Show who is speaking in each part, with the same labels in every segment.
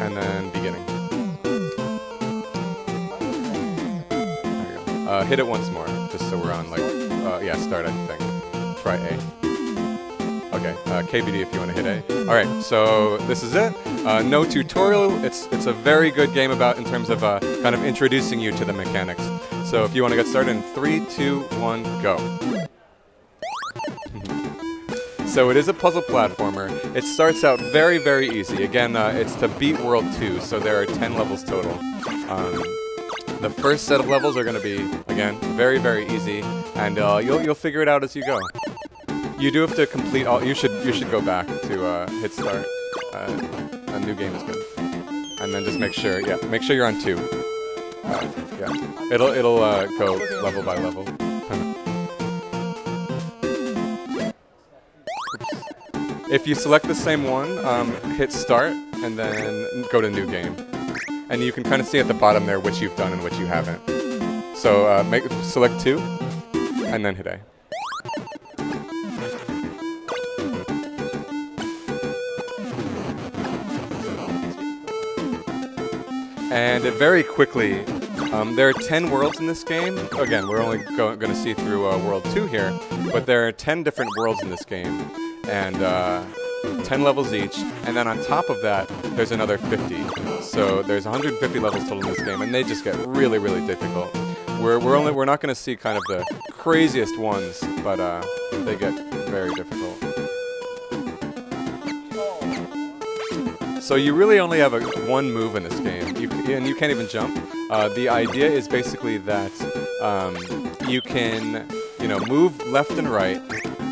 Speaker 1: and then beginning. There you go. Hit it once more, just so we're on, like, yeah, start, I think. Try A. Okay, KVD if you want to hit A. Alright, so this is it. No tutorial. It's a very good game in terms of kind of introducing you to the mechanics. So if you want to get started in 3, 2, 1, go. So it is a puzzle platformer. It starts out very, very easy. Again, it's to beat World 2, so there are 10 levels total. The first set of levels are going to be, again, very, very easy, and you'll figure it out as you go. You do have to complete all. You should go back to hit start. A new game is good, and then just make sure you're on 2. Yeah, it'll go level by level. If you select the same one, hit start, and then go to new game. And you can kind of see at the bottom there which you've done and which you haven't. So select 2, and then hit A. And very quickly, there are 10 worlds in this game. Again, we're only going to see through World 2 here, but there are 10 different worlds in this game, and 10 levels each. And then on top of that, there's another 50. So there's 150 levels total in this game, and they just get really, really difficult. We're not going to see kind of the craziest ones, but they get very difficult. So you really only have one move in this game, and you can't even jump. The idea is basically that you can, move left and right,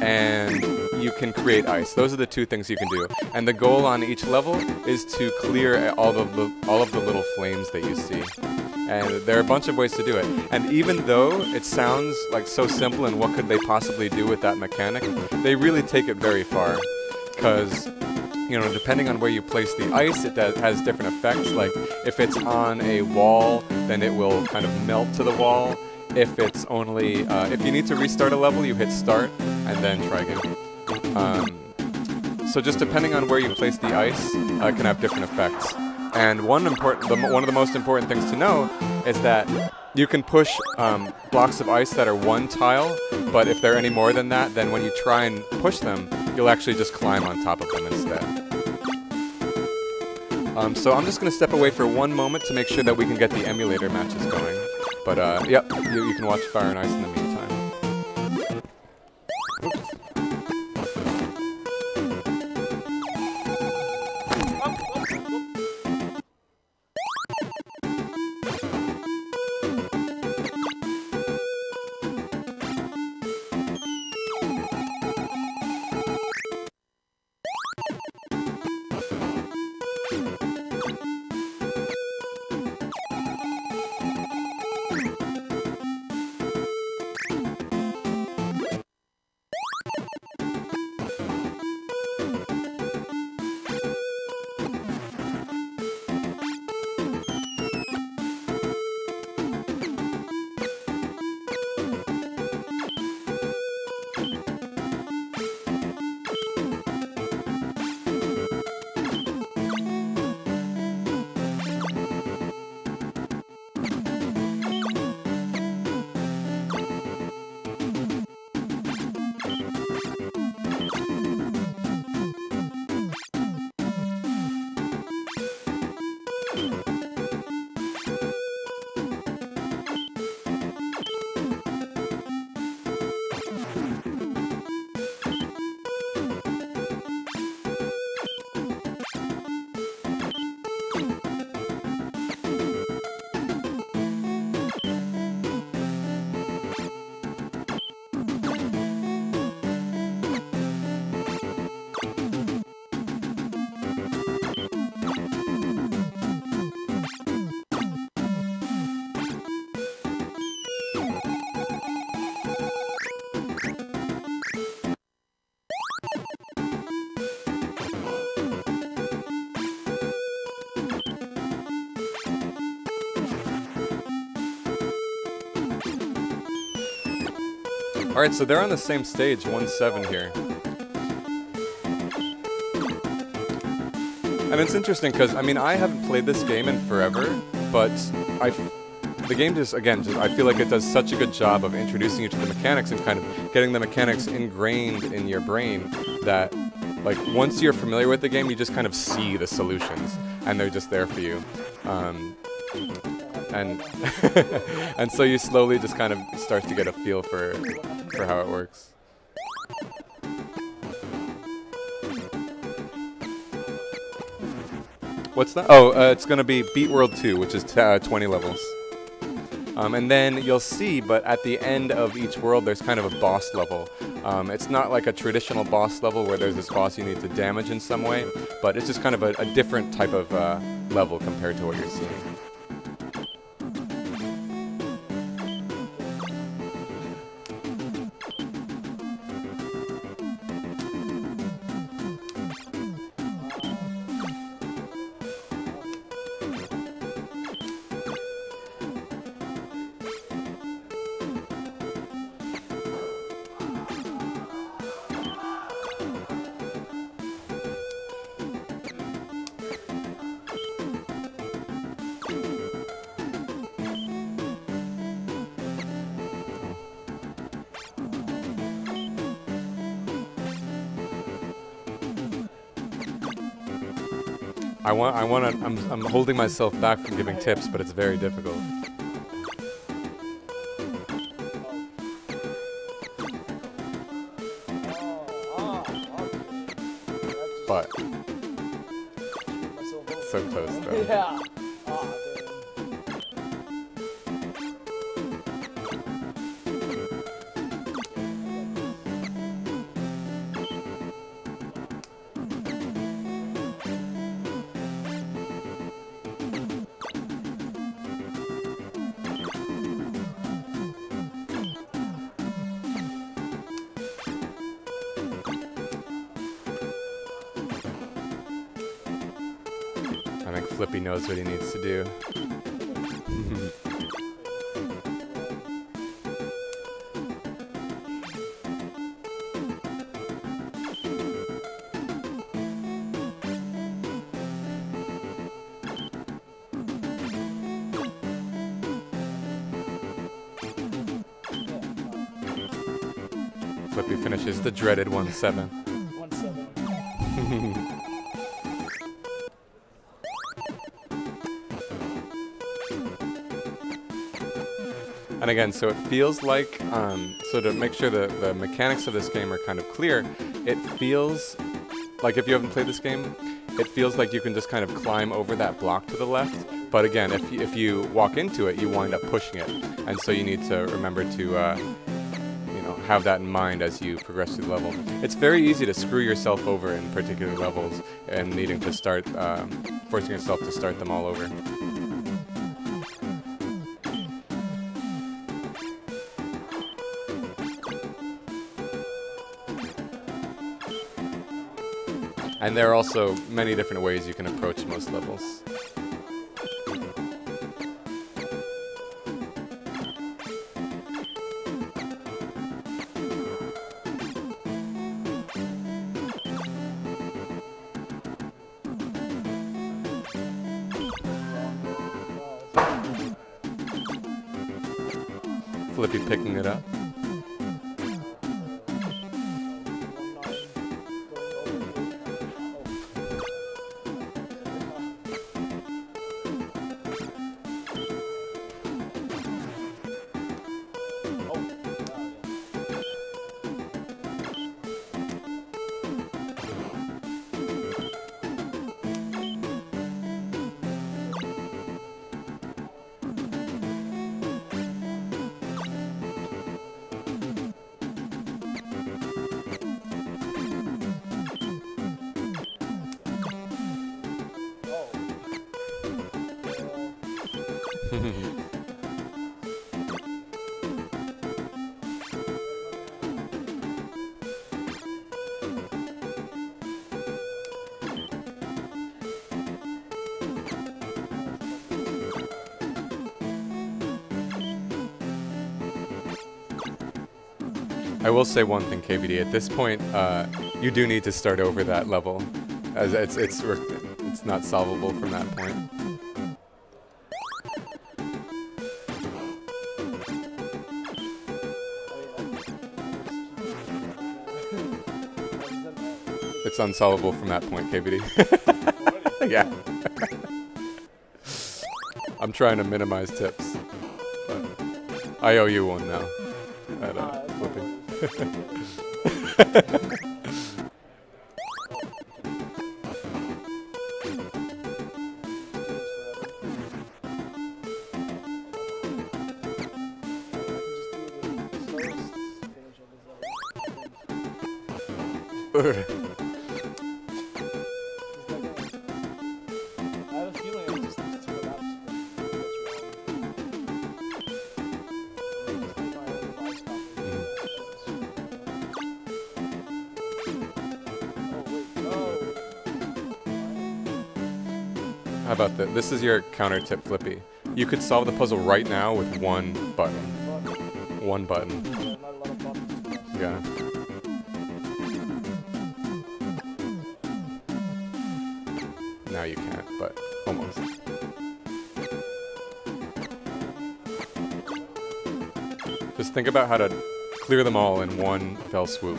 Speaker 1: and you can create ice. Those are the 2 things you can do. And the goal on each level is to clear all of the little flames that you see. And there are a bunch of ways to do it. And even though it sounds like so simple and what could they possibly do with that mechanic, they really take it very far. Because depending on where you place the ice, it has different effects. Like, if it's on a wall, then it will kind of melt to the wall. If it's only, if you need to restart a level, you hit start, and then try again. So just depending on where you place the ice, can have different effects. And one of the most important things to know is that you can push blocks of ice that are 1 tile, but if they're any more than that, then when you try and push them, you'll actually just climb on top of them instead. So I'm just going to step away for 1 moment to make sure that we can get the emulator matches going. But yep, you can watch Fire and Ice in the meantime. Oops. Alright, so they're on the same stage, 1-7 here. And it's interesting because, I mean, I haven't played this game in forever, but the game just, again, I feel like it does such a good job of introducing you to the mechanics and kind of getting the mechanics ingrained in your brain that, like, once you're familiar with the game, you just kind of see the solutions, and they're just there for you. And and so you slowly just kind of start to get a feel for how it works. What's that? Oh, it's going to be Beat World 2, which is 20 levels. And then you'll see, but at the end of each world, there's kind of a boss level. It's not like a traditional boss level where there's this boss you need to damage in some way, but it's just kind of a different type of level compared to what you're seeing. I'm holding myself back from giving tips, but it's very difficult. But so close though. Yeah. I think Flippy knows what he needs to do. Flippy finishes the dreaded 1-7. 1-7. And again, so it feels like, so to make sure the mechanics of this game are kind of clear, it feels like, if you haven't played this game, it feels like you can just kind of climb over that block to the left. But again, if you walk into it, you wind up pushing it. And so you need to remember to, you know, have that in mind as you progress through the level. It's very easy to screw yourself over in particular levels and needing to start, forcing yourself to start them all over. And there are also many different ways you can approach most levels. Flippy picking it up. I will say one thing, KVD. At this point, you do need to start over that level, as it's It's not solvable from that point. It's unsolvable from that point, KVD. Yeah. I'm trying to minimize tips. But I owe you one now. At, flipping. How about this? This is your counter tip, Flippy. You could solve the puzzle right now with one button. One button. Yeah. Now you can't, but almost. Just think about how to clear them all in one fell swoop.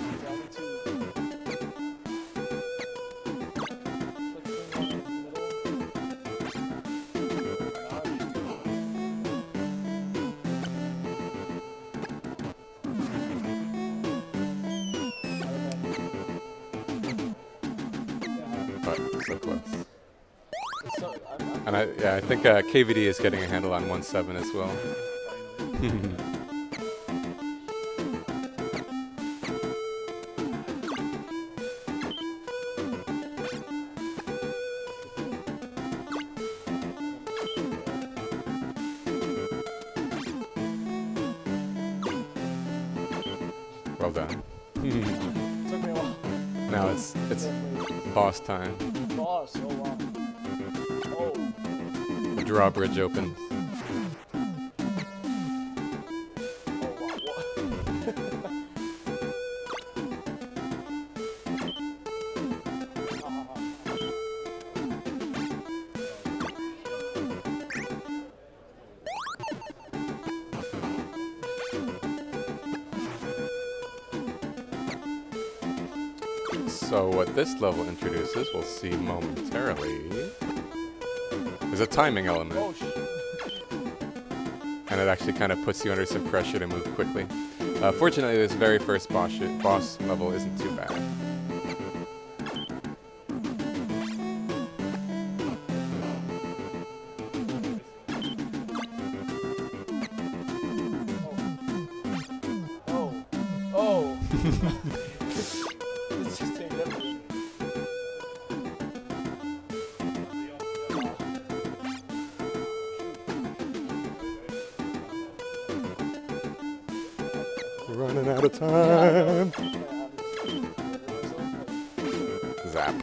Speaker 1: So close. And I think KVD is getting a handle on 1-7 as well. Well done.
Speaker 2: Took me a while.
Speaker 1: Now it's boss time.
Speaker 2: Boss, oh wow. Oh.
Speaker 1: The drawbridge opens.
Speaker 2: Oh wow.
Speaker 1: So what this level introduces, we'll see momentarily, is a timing element.
Speaker 2: Oh, shit.
Speaker 1: And it actually kind of puts you under some pressure to move quickly. Fortunately, this very first boss level isn't too bad.
Speaker 2: Oh. Oh. It's just changed everything.
Speaker 1: Running out of time. Zap.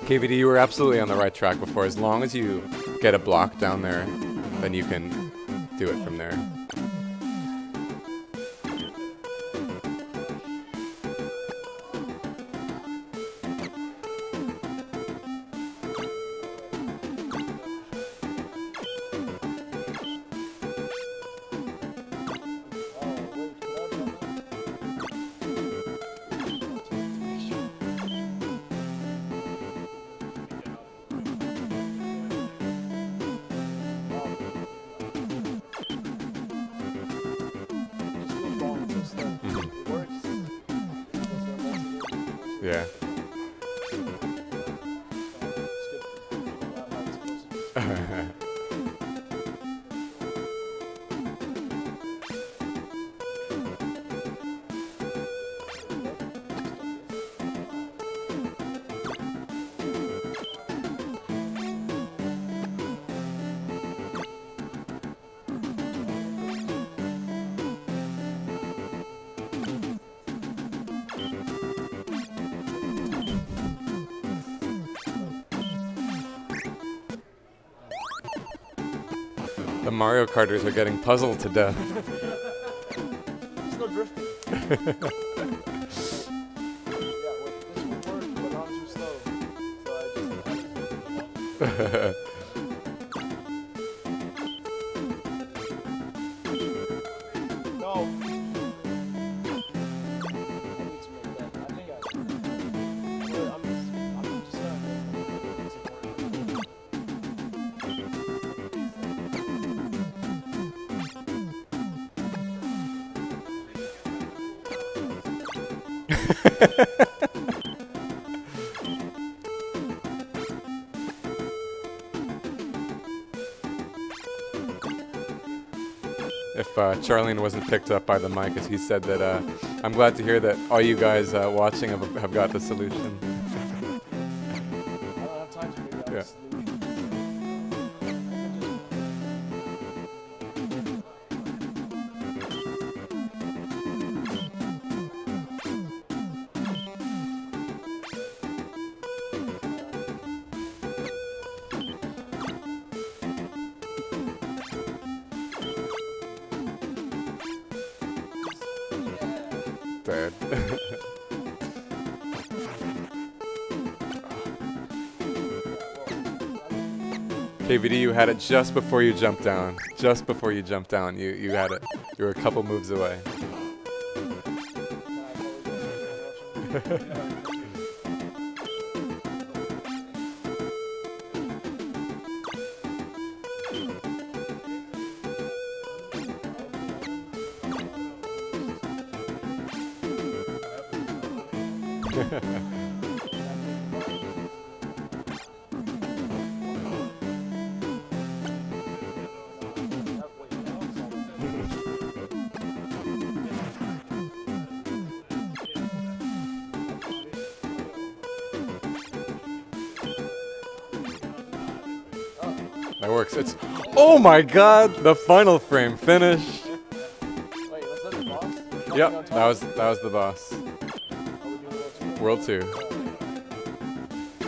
Speaker 1: KVD, you were absolutely on the right track before. As long as you get a block down there, then you can do it from there.
Speaker 2: slow. It works.
Speaker 1: Yeah. The Mario Karters are getting puzzled to death.
Speaker 2: There's no drifting. Yeah, wait, this would work, but I'm too slow. So I just No. I need to make that. I think I'm just
Speaker 1: If Charlene wasn't picked up by the mic, as he said that, I'm glad to hear that all you guys watching have got the solution.
Speaker 2: I don't have time to figure out
Speaker 1: Yeah.
Speaker 2: the solution.
Speaker 1: Dead. KVD, you had it just before you jumped down. Just before you jumped down, you had it. You were a couple moves away. That works. It's. Oh my God! The final frame finish.
Speaker 2: Wait, was that the boss?
Speaker 1: Yep, that was the boss.
Speaker 2: Are we doing
Speaker 1: World 2.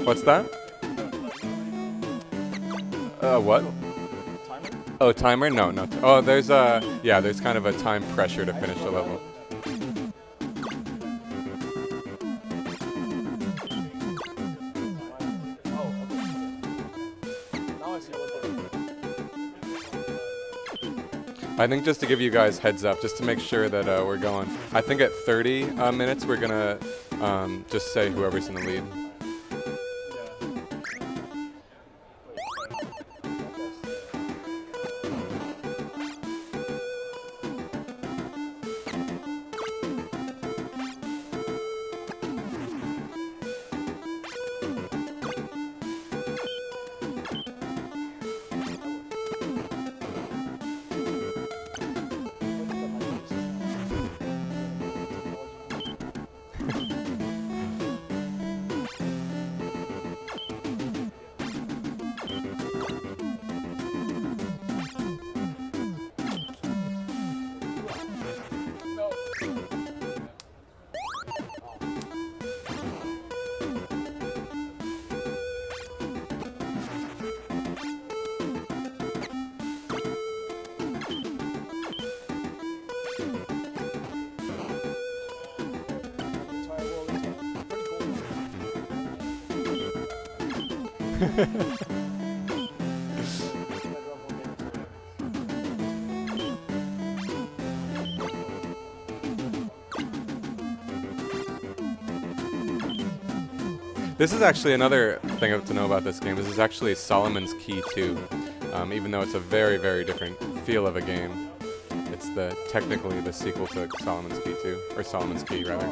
Speaker 1: What's that? What?
Speaker 2: Timer?
Speaker 1: Oh, timer? No, no. Oh, there's yeah, there's kind of a time pressure to finish the level.
Speaker 2: Oh, okay. Now I see what they're doing.
Speaker 1: I think just to give you guys heads up, just to make sure that we're going. I think at 30 minutes we're gonna just say whoever's in the lead. This is actually another thing to know about this game. This is actually Solomon's Key too, even though it's a very, very different feel of a game. It's technically the sequel to Solomon's Key 2, or Solomon's Key rather.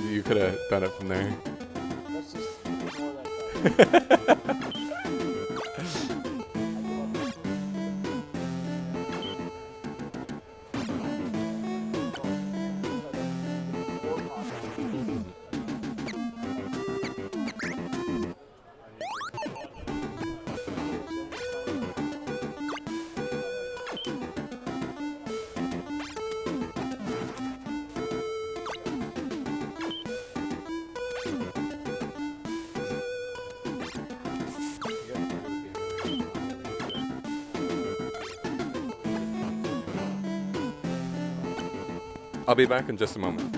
Speaker 1: You could have done it from there.
Speaker 2: Let's just ignore that.
Speaker 1: I'll be back in just a moment.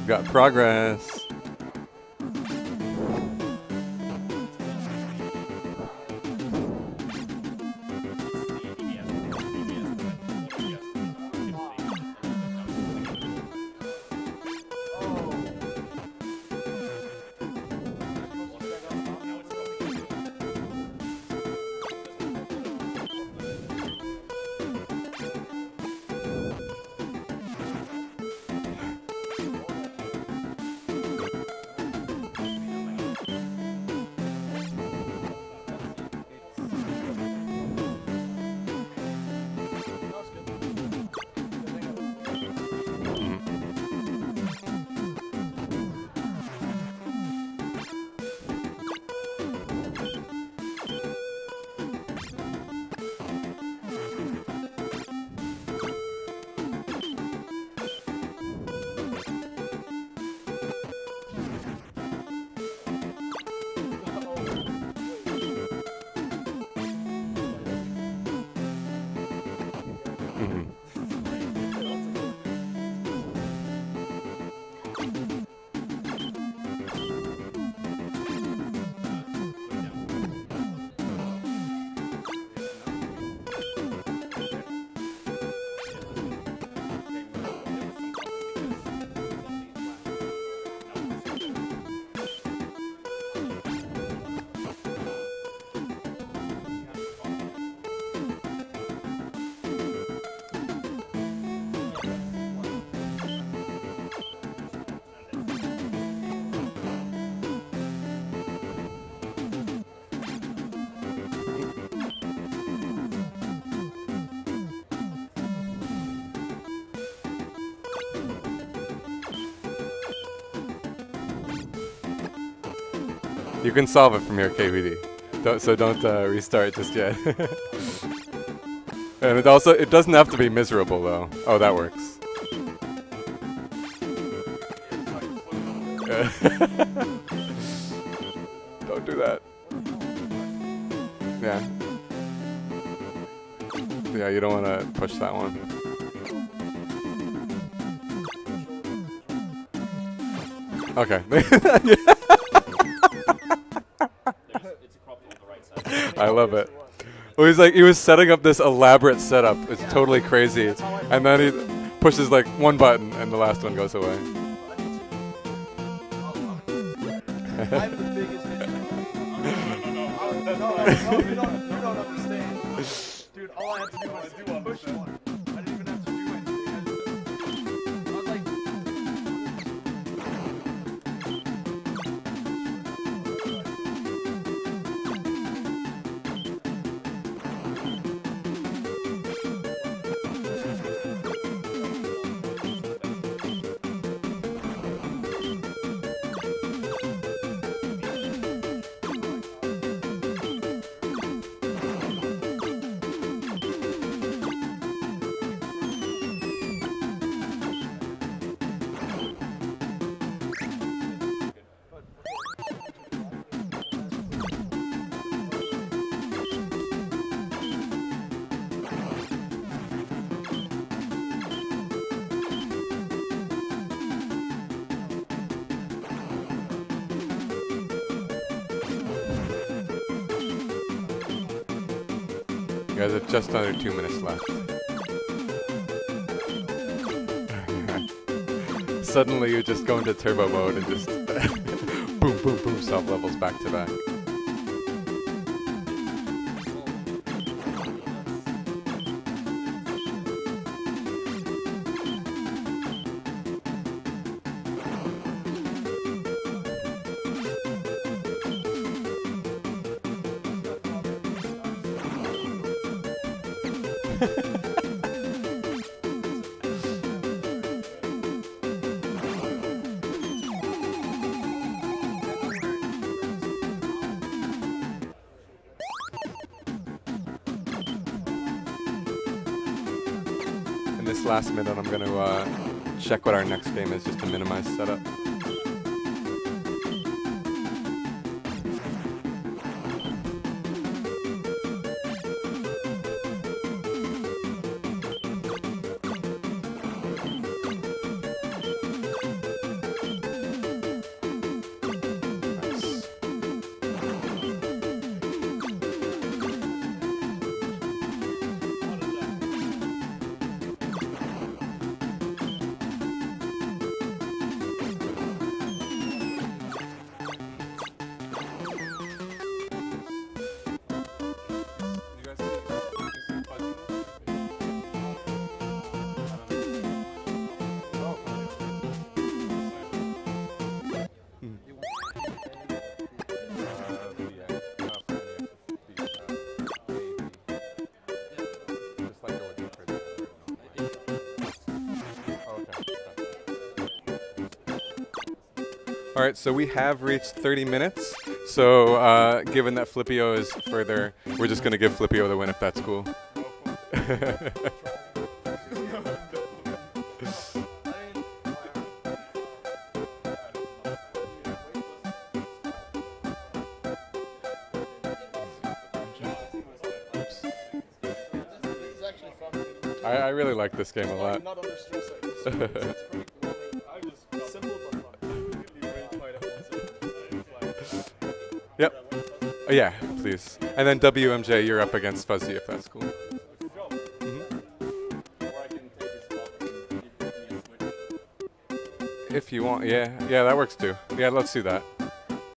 Speaker 1: Got progress. You can solve it from here, KVD. So don't restart just yet. And it doesn't have to be miserable though. Oh, that works. Don't do that. Yeah. Yeah, you don't want to push that one. Okay. I love it. Well, he was setting up this elaborate setup. It's totally crazy. And then he pushes like one button and the last one goes away.
Speaker 2: I'm the biggest No, you don't understand. Dude, all I had to do was push one. I didn't even have to do anything. I was like...
Speaker 1: You guys have just under 2 minutes left. Suddenly you just go into turbo mode and just boom, boom, boom, solve levels back to back. In this last minute, I'm going to check what our next game is just to minimize setup. All right, so we have reached 30 minutes. So given that Flippio is further, we're just going to give Flippio the win if that's cool. I really like this game a lot. Yep. Oh, yeah, please. And then WMJ, you're up against Fuzzy if that's cool. If you want, yeah, that works too. Yeah, let's do that.